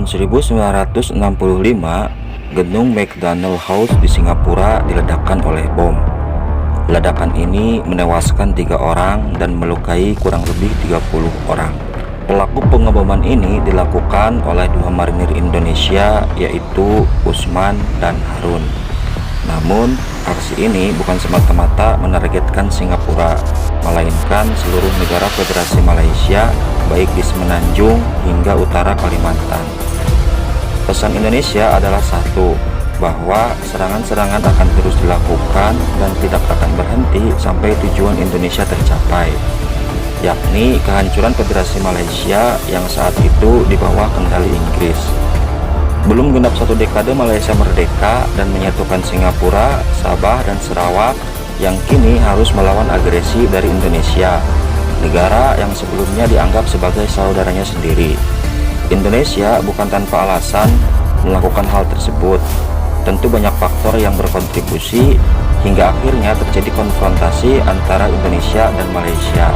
Tahun 1965, gedung McDonald House di Singapura diledakkan oleh bom. Ledakan ini menewaskan 3 orang dan melukai kurang lebih 30 orang. Pelaku pengeboman ini dilakukan oleh 2 marinir Indonesia, yaitu Usman dan Harun. Namun, aksi ini bukan semata-mata menargetkan Singapura, melainkan seluruh negara Federasi Malaysia, baik di Semenanjung hingga utara Kalimantan. Pesan Indonesia adalah satu, bahwa serangan-serangan akan terus dilakukan dan tidak akan berhenti sampai tujuan Indonesia tercapai, yakni kehancuran Federasi Malaysia yang saat itu di bawah kendali Inggris. Belum genap 1 dekade Malaysia merdeka dan menyatukan Singapura, Sabah, dan Sarawak yang kini harus melawan agresi dari Indonesia, negara yang sebelumnya dianggap sebagai saudaranya sendiri. Indonesia bukan tanpa alasan melakukan hal tersebut. Tentu banyak faktor yang berkontribusi hingga akhirnya terjadi konfrontasi antara Indonesia dan Malaysia.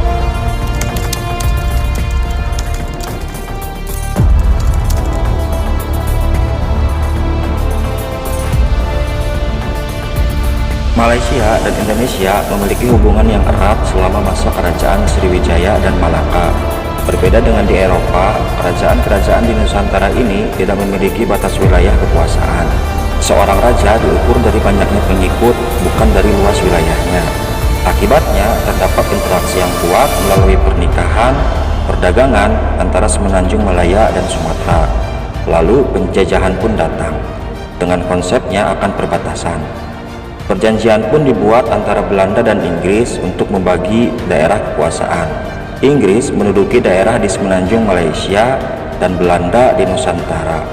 Malaysia dan Indonesia memiliki hubungan yang erat selama masa kerajaan Sriwijaya dan Malaka. Berbeda dengan di Eropa, kerajaan-kerajaan di Nusantara ini tidak memiliki batas wilayah kekuasaan. Seorang raja diukur dari banyaknya pengikut, bukan dari luas wilayahnya. Akibatnya, terdapat interaksi yang kuat melalui pernikahan, perdagangan antara Semenanjung Malaya dan Sumatera. Lalu penjajahan pun datang, dengan konsepnya akan perbatasan. Perjanjian pun dibuat antara Belanda dan Inggris untuk membagi daerah kekuasaan. Inggris menduduki daerah di Semenanjung Malaysia dan Belanda di Nusantara.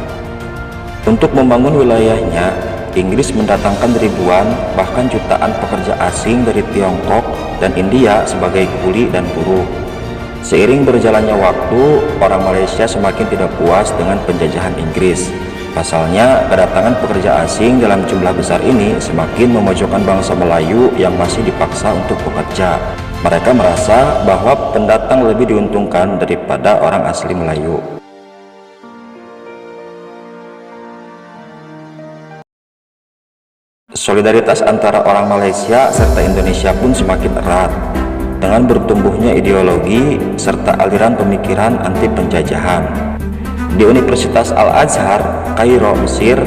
Untuk membangun wilayahnya, Inggris mendatangkan ribuan bahkan jutaan pekerja asing dari Tiongkok dan India sebagai kuli dan buruh. Seiring berjalannya waktu, orang Malaysia semakin tidak puas dengan penjajahan Inggris. Pasalnya, kedatangan pekerja asing dalam jumlah besar ini semakin memojokkan bangsa Melayu yang masih dipaksa untuk bekerja. Mereka merasa bahwa pendatang lebih diuntungkan daripada orang asli Melayu. Solidaritas antara orang Malaysia serta Indonesia pun semakin erat, dengan bertumbuhnya ideologi serta aliran pemikiran anti penjajahan. Di Universitas Al-Azhar, Kairo, Mesir,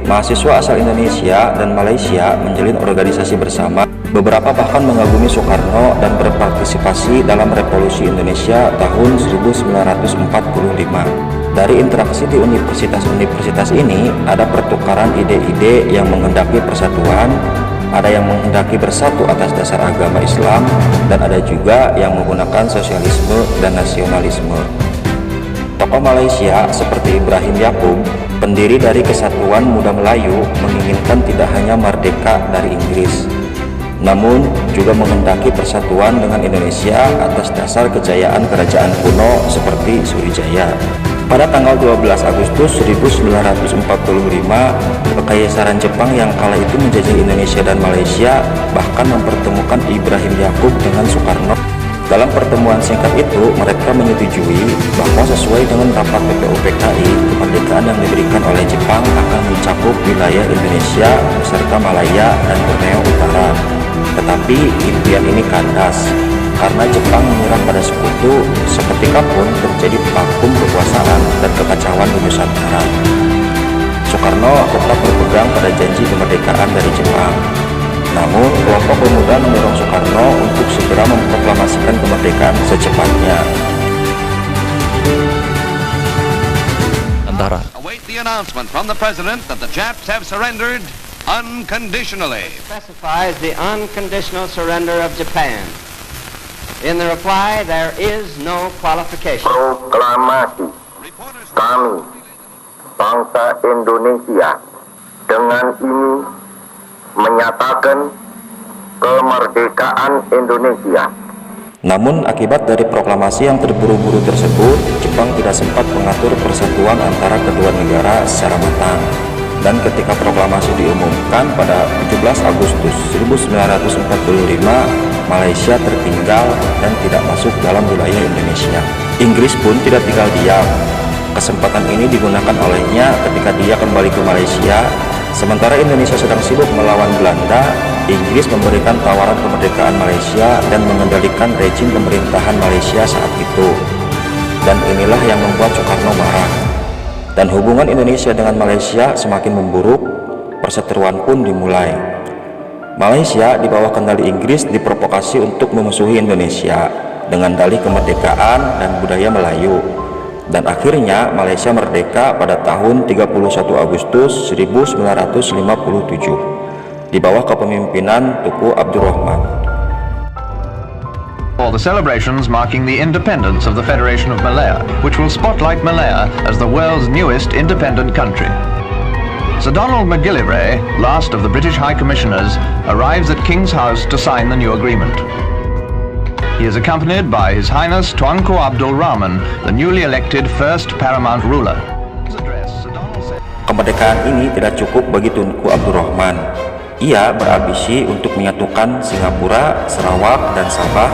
mahasiswa asal Indonesia dan Malaysia menjalin organisasi bersama. Beberapa bahkan mengagumi Soekarno dan berpartisipasi dalam Revolusi Indonesia tahun 1945. Dari interaksi di universitas-universitas ini, ada pertukaran ide-ide yang menghendaki persatuan, ada yang menghendaki bersatu atas dasar agama Islam, dan ada juga yang menggunakan sosialisme dan nasionalisme. Tokoh Malaysia seperti Ibrahim Yaakob, pendiri dari Kesatuan Muda Melayu, menginginkan tidak hanya merdeka dari Inggris, namun juga menghendaki persatuan dengan Indonesia atas dasar kejayaan kerajaan kuno seperti Sriwijaya. Pada tanggal 12 Agustus 1945, Kekaisaran Jepang yang kala itu menjajah Indonesia dan Malaysia bahkan mempertemukan Ibrahim Yaakob dengan Soekarno. Dalam pertemuan singkat itu, mereka menyetujui bahwa sesuai dengan rapat PPUPKI, kemerdekaan yang diberikan oleh Jepang akan mencakup wilayah Indonesia beserta Malaya dan Borneo Utara. Tetapi impian ini kandas, karena Jepang menyerang pada sekutu, seketika pun terjadi vakum kekuasaan dan kekacauan di Nusantara. Soekarno tetap berpegang pada janji kemerdekaan dari Jepang. Namun, kelompok pemuda mendorong Soekarno untuk segera memproklamasikan kemerdekaan secepatnya. Await the announcement from the president that the Japs have surrendered unconditionally. Specifies the unconditional surrender of Japan. In the reply, there is no qualification. Proklamasi kami, bangsa Indonesia, dengan ini menyatakan kemerdekaan Indonesia. Namun akibat dari proklamasi yang terburu-buru tersebut, Jepang tidak sempat mengatur persatuan antara kedua negara secara matang. Dan ketika proklamasi diumumkan pada 17 Agustus 1945, Malaysia tertinggal dan tidak masuk dalam wilayah Indonesia. Inggris pun tidak tinggal diam. Kesempatan ini digunakan olehnya ketika dia kembali ke Malaysia. Sementara Indonesia sedang sibuk melawan Belanda, Inggris memberikan tawaran kemerdekaan Malaysia dan mengendalikan rejim pemerintahan Malaysia saat itu. Dan inilah yang membuat Soekarno marah. Dan hubungan Indonesia dengan Malaysia semakin memburuk, perseteruan pun dimulai. Malaysia di bawah kendali Inggris diprovokasi untuk memusuhi Indonesia dengan dalih kemerdekaan dan budaya Melayu. Dan akhirnya Malaysia merdeka pada tahun 31 Agustus 1957 di bawah kepemimpinan Tunku Abdul Rahman. All the celebrations marking the independence of the Federation of Malaya, which will spotlight Malaya as the world's newest independent country. Sir Donald Macgillivray, last of the British High Commissioners, arrives at King's House to sign the new agreement. He is accompanied by His Highness Tunku Abdul Rahman, the newly elected first paramount ruler. Kemerdekaan ini tidak cukup bagi Tunku Abdul Rahman. Ia berambisi untuk menyatukan Singapura, Sarawak, dan Sabah,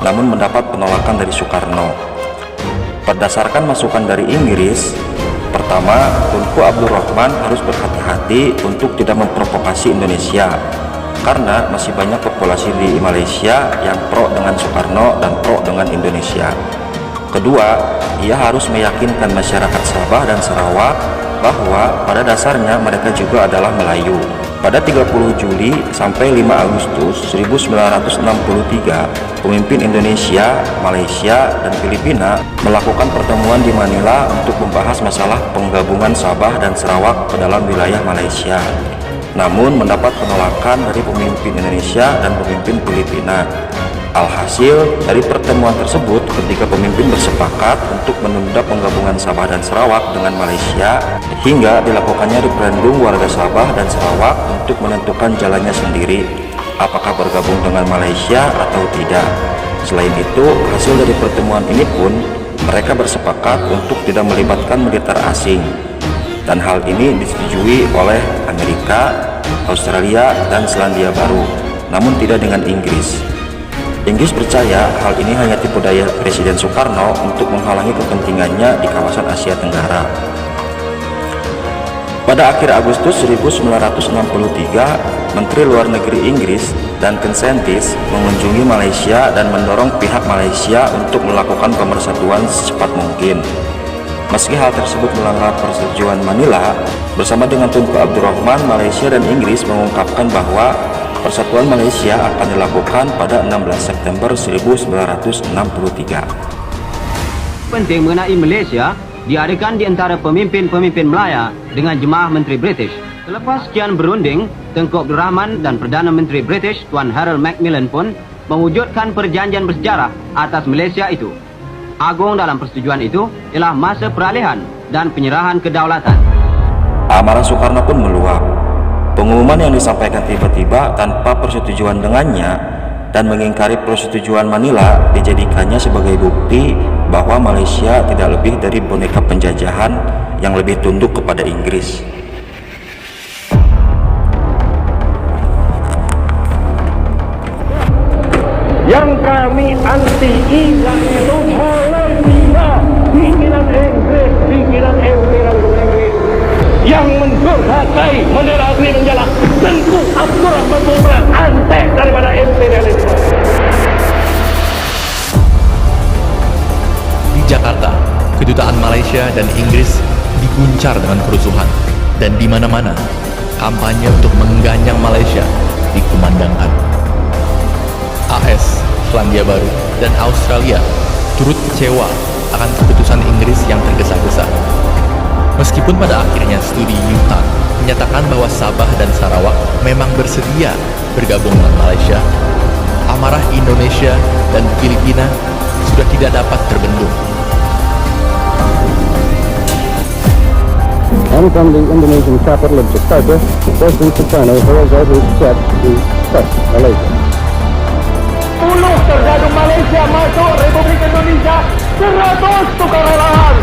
namun mendapat penolakan dari Soekarno. Berdasarkan masukan dari Inggris, pertama, Tunku Abdul Rahman harus berhati-hati untuk tidak memprovokasi Indonesia, karena masih banyak populasi di Malaysia yang pro dengan Soekarno dan pro dengan Indonesia. Kedua, ia harus meyakinkan masyarakat Sabah dan Sarawak bahwa pada dasarnya mereka juga adalah Melayu. Pada 30 Juli sampai 5 Agustus 1963, pemimpin Indonesia, Malaysia, dan Filipina melakukan pertemuan di Manila untuk membahas masalah penggabungan Sabah dan Sarawak ke dalam wilayah Malaysia. Namun mendapat penolakan dari pemimpin Indonesia dan pemimpin Filipina. Alhasil, dari pertemuan tersebut, ketiga pemimpin bersepakat untuk menunda penggabungan Sabah dan Sarawak dengan Malaysia hingga dilakukannya referendum warga Sabah dan Sarawak untuk menentukan jalannya sendiri, apakah bergabung dengan Malaysia atau tidak. Selain itu, hasil dari pertemuan ini pun mereka bersepakat untuk tidak melibatkan militer asing. Dan hal ini disetujui oleh Amerika, Australia, dan Selandia Baru, namun tidak dengan Inggris. Inggris percaya hal ini hanya tipu daya Presiden Soekarno untuk menghalangi kepentingannya di kawasan Asia Tenggara. Pada akhir Agustus 1963, Menteri Luar Negeri Inggris dan Kensentis mengunjungi Malaysia dan mendorong pihak Malaysia untuk melakukan pemersatuan secepat mungkin. Meski hal tersebut melanggar persetujuan Manila, bersama dengan Tunku Abdul Rahman, Malaysia dan Inggris mengungkapkan bahwa persatuan Malaysia akan dilakukan pada 16 September 1963. Penting mengenai Malaysia diadakan di antara pemimpin-pemimpin Melaya dengan jemaah Menteri British. Selepas sekian berunding, Tunku Abdul Rahman dan Perdana Menteri British Tuan Harold Macmillan pun mewujudkan perjanjian bersejarah atas Malaysia itu. Agung dalam persetujuan itu ialah masa peralihan dan penyerahan kedaulatan. Amarah Soekarno pun meluap. Pengumuman yang disampaikan tiba-tiba tanpa persetujuan dengannya dan mengingkari persetujuan Manila dijadikannya sebagai bukti bahwa Malaysia tidak lebih dari boneka penjajahan yang lebih tunduk kepada Inggris. Yang kami anti ialah itu Malaysia, pimpinan Inggris, pimpinan Inggris yang mendurhakai, menerangi menjalan Tunku Abdul Rahman antek daripada imperialisme. Di Jakarta, kedutaan Malaysia dan Inggris diguncar dengan kerusuhan, dan di mana-mana kampanye untuk mengganyang Malaysia dikumandangkan. AS, Selandia Baru, dan Australia turut kecewa akan keputusan Inggris yang tergesa-gesa. Meskipun pada akhirnya studi Newton menyatakan bahwa Sabah dan Sarawak memang bersedia bergabung dengan Malaysia, amarah Indonesia dan Filipina sudah tidak dapat terbendung. And from the Indonesian capital of Jakarta, President Sukarno holds out his steps to touch Malaysia. 10 terjadi Malaysia masuk Republik Indonesia, 100 sukarelawan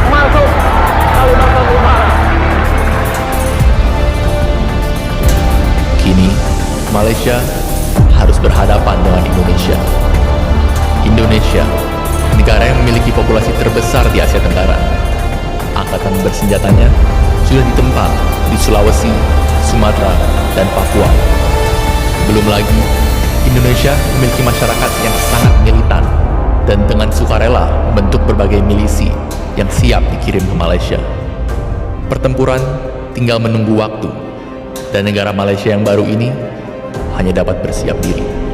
masuk Kalimantan Utara. Kini, Malaysia harus berhadapan dengan Indonesia. Indonesia, negara yang memiliki populasi terbesar di Asia Tenggara, angkatan bersenjatanya sudah ditempa di Sulawesi, Sumatera, dan Papua. Belum lagi, Indonesia memiliki masyarakat yang sangat militan dan dengan sukarela membentuk berbagai milisi yang siap dikirim ke Malaysia. Pertempuran tinggal menunggu waktu, dan negara Malaysia yang baru ini hanya dapat bersiap diri.